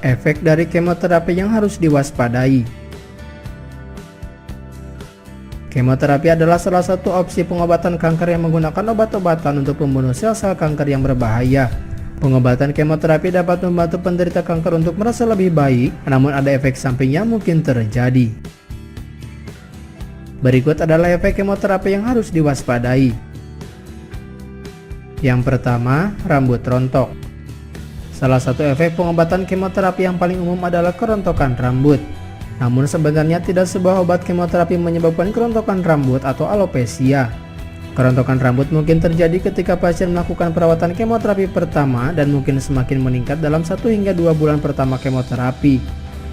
Efek dari kemoterapi yang harus diwaspadai. Kemoterapi adalah salah satu opsi pengobatan kanker yang menggunakan obat-obatan untuk membunuh sel-sel kanker yang berbahaya. Pengobatan kemoterapi dapat membantu penderita kanker untuk merasa lebih baik, namun ada efek samping yang mungkin terjadi. Berikut adalah efek kemoterapi yang harus diwaspadai. Yang pertama, rambut rontok. Salah satu efek pengobatan kemoterapi yang paling umum adalah kerontokan rambut. Namun sebenarnya tidak sebuah obat kemoterapi menyebabkan kerontokan rambut atau alopecia. Kerontokan rambut mungkin terjadi ketika pasien melakukan perawatan kemoterapi pertama dan mungkin semakin meningkat dalam 1 hingga 2 bulan pertama kemoterapi.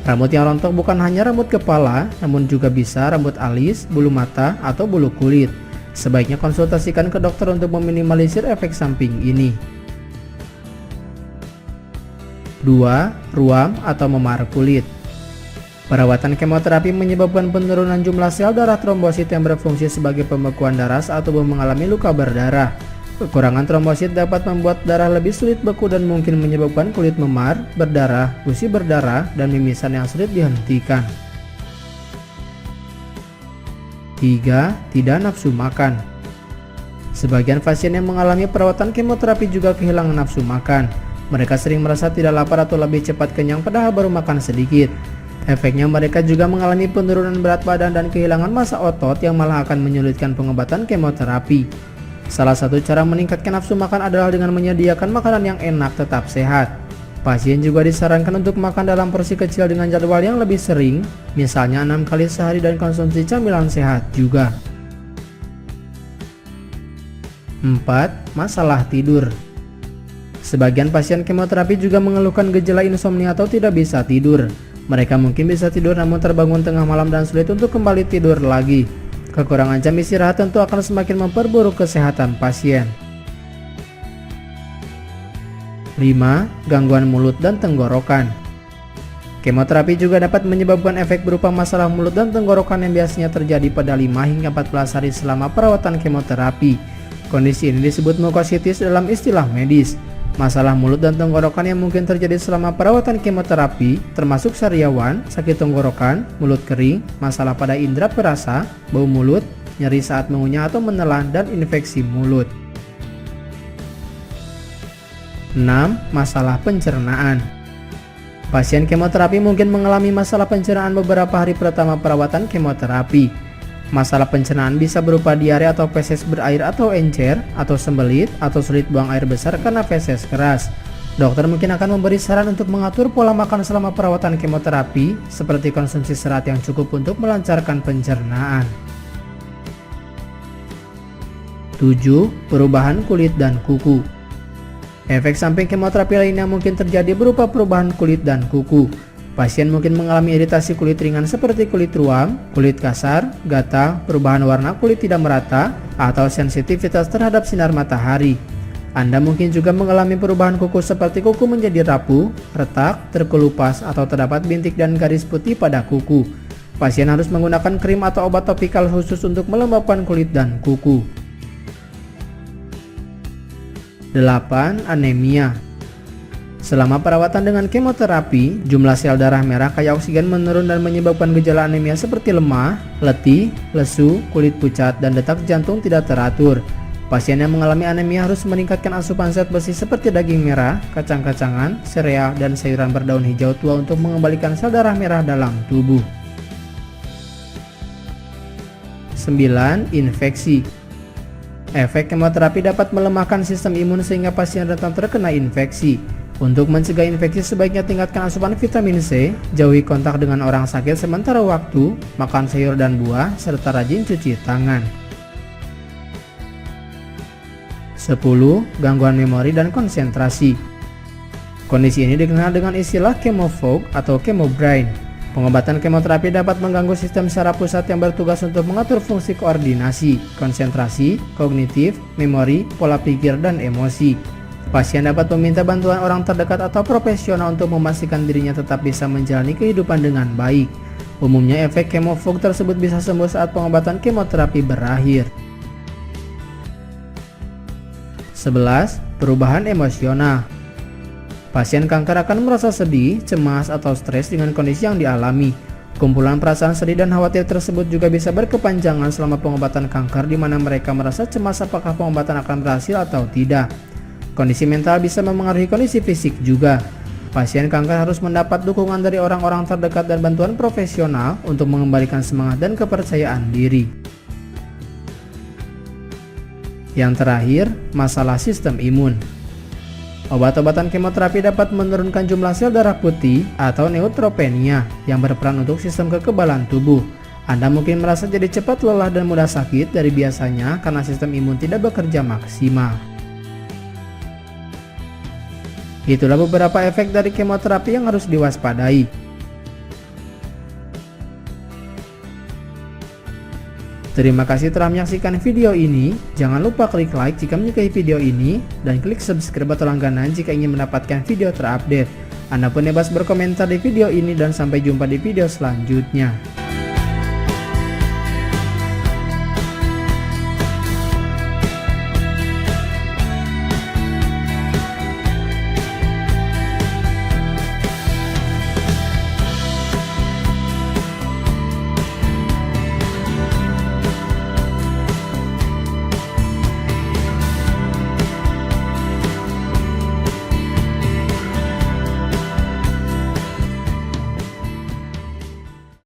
Rambut yang rontok bukan hanya rambut kepala, namun juga bisa rambut alis, bulu mata, atau bulu kulit. Sebaiknya konsultasikan ke dokter untuk meminimalisir efek samping ini. 2. Ruam atau memar kulit. Perawatan kemoterapi menyebabkan penurunan jumlah sel darah trombosit yang berfungsi sebagai pembekuan darah saat tubuh mengalami luka berdarah. Kekurangan trombosit dapat membuat darah lebih sulit beku dan mungkin menyebabkan kulit memar, berdarah, gusi berdarah, dan mimisan yang sulit dihentikan. 3. Tidak nafsu makan. Sebagian pasien yang mengalami perawatan kemoterapi juga kehilangan nafsu makan. Mereka sering merasa tidak lapar atau lebih cepat kenyang padahal baru makan sedikit. Efeknya mereka juga mengalami penurunan berat badan dan kehilangan massa otot yang malah akan menyulitkan pengobatan kemoterapi. Salah satu cara meningkatkan nafsu makan adalah dengan menyediakan makanan yang enak tetap sehat. Pasien juga disarankan untuk makan dalam porsi kecil dengan jadwal yang lebih sering, misalnya 6 kali sehari dan konsumsi camilan sehat juga. 4. Masalah tidur. Sebagian pasien kemoterapi juga mengeluhkan gejala insomnia atau tidak bisa tidur. Mereka mungkin bisa tidur namun terbangun tengah malam dan sulit untuk kembali tidur lagi. Kekurangan jam istirahat tentu akan semakin memperburuk kesehatan pasien. 5. Gangguan mulut dan tenggorokan. Kemoterapi juga dapat menyebabkan efek berupa masalah mulut dan tenggorokan yang biasanya terjadi pada 5 hingga 14 hari selama perawatan kemoterapi. Kondisi ini disebut mukositis dalam istilah medis. Masalah mulut dan tenggorokan yang mungkin terjadi selama perawatan kemoterapi termasuk sariawan, sakit tenggorokan, mulut kering, masalah pada indera perasa, bau mulut, nyeri saat mengunyah atau menelan, dan infeksi mulut. 6. Masalah pencernaan. Pasien kemoterapi mungkin mengalami masalah pencernaan beberapa hari pertama perawatan kemoterapi. Masalah pencernaan bisa berupa diare atau feses berair atau encer, atau sembelit, atau sulit buang air besar karena feses keras. Dokter mungkin akan memberi saran untuk mengatur pola makan selama perawatan kemoterapi, seperti konsumsi serat yang cukup untuk melancarkan pencernaan. 7. Perubahan kulit dan kuku. Efek samping kemoterapi lainnya mungkin terjadi berupa perubahan kulit dan kuku. Pasien mungkin mengalami iritasi kulit ringan seperti kulit ruam, kulit kasar, gatal, perubahan warna kulit tidak merata, atau sensitivitas terhadap sinar matahari. Anda mungkin juga mengalami perubahan kuku seperti kuku menjadi rapuh, retak, terkelupas, atau terdapat bintik dan garis putih pada kuku. Pasien harus menggunakan krim atau obat topikal khusus untuk melembabkan kulit dan kuku. 8. Anemia. Selama perawatan dengan kemoterapi, jumlah sel darah merah kaya oksigen menurun dan menyebabkan gejala anemia seperti lemah, letih, lesu, kulit pucat, dan detak jantung tidak teratur. Pasien yang mengalami anemia harus meningkatkan asupan zat besi seperti daging merah, kacang-kacangan, sereal, dan sayuran berdaun hijau tua untuk mengembalikan sel darah merah dalam tubuh. 9. Infeksi. Efek kemoterapi dapat melemahkan sistem imun sehingga pasien rentan terkena infeksi. Untuk mencegah infeksi sebaiknya tingkatkan asupan vitamin C, jauhi kontak dengan orang sakit sementara waktu, makan sayur dan buah, serta rajin cuci tangan. 10. Gangguan memori dan konsentrasi. Kondisi ini dikenal dengan istilah chemo-fog atau chemo-brain. Pengobatan kemoterapi dapat mengganggu sistem saraf pusat yang bertugas untuk mengatur fungsi koordinasi, konsentrasi, kognitif, memori, pola pikir, dan emosi. Pasien dapat meminta bantuan orang terdekat atau profesional untuk memastikan dirinya tetap bisa menjalani kehidupan dengan baik. Umumnya efek chemo-fog tersebut bisa sembuh saat pengobatan kemoterapi berakhir. 11. Perubahan emosional. Pasien kanker akan merasa sedih, cemas, atau stres dengan kondisi yang dialami. Kumpulan perasaan sedih dan khawatir tersebut juga bisa berkepanjangan selama pengobatan kanker, di mana mereka merasa cemas apakah pengobatan akan berhasil atau tidak. Kondisi mental bisa memengaruhi kondisi fisik juga. Pasien kanker harus mendapat dukungan dari orang-orang terdekat dan bantuan profesional untuk mengembalikan semangat dan kepercayaan diri. Yang terakhir, masalah sistem imun. Obat-obatan kemoterapi dapat menurunkan jumlah sel darah putih atau neutropenia yang berperan untuk sistem kekebalan tubuh. Anda mungkin merasa jadi cepat lelah dan mudah sakit dari biasanya karena sistem imun tidak bekerja maksimal. Itulah beberapa efek dari kemoterapi yang harus diwaspadai. Terima kasih telah menyaksikan video ini. Jangan lupa klik like jika menyukai video ini dan klik subscribe atau langganan jika ingin mendapatkan video terupdate. Anda pun bebas berkomentar di video ini dan sampai jumpa di video selanjutnya.